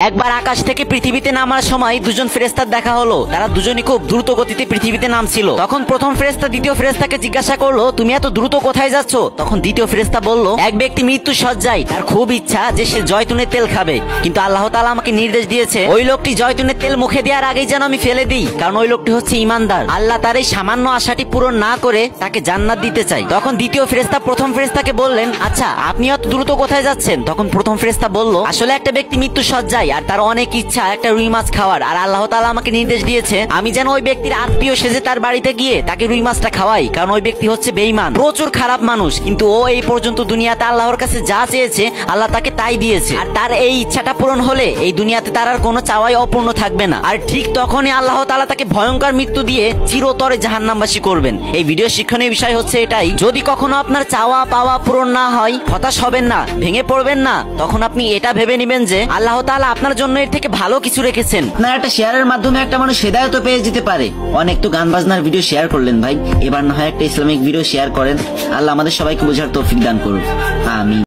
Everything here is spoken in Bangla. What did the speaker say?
একবার আকাশ থেকে পৃথিবীতে নামার সময় দুজন ফেরেশতার দেখা হলো। তারা দুজনই খুব দ্রুত গতিতে পৃথিবীতে নামছিল। তখন প্রথম ফেরেশতা দ্বিতীয় ফেরেশতাকে জিজ্ঞাসা করলো, তুমি এত দ্রুত কোথায় যাচ্ছ? তখন দ্বিতীয় ফেরেশতা বলল, এক ব্যক্তি মৃত্যু সজ্জায়, তার খুব ইচ্ছা যে সে জয়তুনের তেল খাবে, কিন্তু আল্লাহ তাআলা আমাকে নির্দেশ দিয়েছে ওই লোকটি জয়তুনের তেল মুখে দেওয়ার আগেই যেন আমি ফেলে দিই, কারণ ওই লোকটি হচ্ছে ঈমানদার। আল্লাহ তার এই সামান্য আশাটি পূরণ না করে তাকে জান্নাত দিতে চাই। তখন দ্বিতীয় ফেরেশতা প্রথম ফেরেশতাকে বললেন, আচ্ছা আপনি এত দ্রুত কোথায় যাচ্ছেন? তখন প্রথম ফেরেশতা বলল, আসলে একটা ব্যক্তি মৃত্যু সজ্জায় আর তার অনেক ইচ্ছা একটা রুই মাছ খাওয়ার, আর আল্লাহ তাআলা আমাকে নির্দেশ দিয়েছে আমি যেন ওই ব্যক্তির আত্মীয় সেজে তার বাড়িতে গিয়ে তাকে রুই মাছটা খাওয়াই, কারণ ওই ব্যক্তি হচ্ছে বেঈমান, প্রচুর খারাপ মানুষ, কিন্তু ও এই পর্যন্ত দুনিয়াতে আল্লাহর কাছে যা চেয়েছে আল্লাহ তাকে তাই দিয়েছে, আর তার এই ইচ্ছাটা পূরণ হলে এই দুনিয়াতে তার আর কোনো চাওয়াই অপূর্ণ থাকবে না। আর ঠিক তখনই আল্লাহ তাআলা তাকে ভয়ঙ্কর মৃত্যু দিয়ে চিরতরে জাহান্নামবাসী করবেন। এই ভিডিও শিক্ষণীয় বিষয় হচ্ছে এটাই, যদি কখনো আপনার চাওয়া পাওয়া পূরণ না হয় হতাশ হবেন না, ভেঙে পড়বেন না, তখন আপনি এটা ভেবে নেবেন যে আল্লাহ তাআলা আপনার জন্য এর থেকে ভালো কিছু রেখেছেন। আপনার একটা শেয়ারের মাধ্যমে একটা মানুষ হেদায়েত পেয়ে যেতে পারে। অনেক তো গান বাজনার ভিডিও শেয়ার করলেন ভাই, এবার না হয় একটা ইসলামিক ভিডিও শেয়ার করেন। আল্লাহ আমাদের সবাইকে বোঝার তৌফিক দান করুন, আমিন।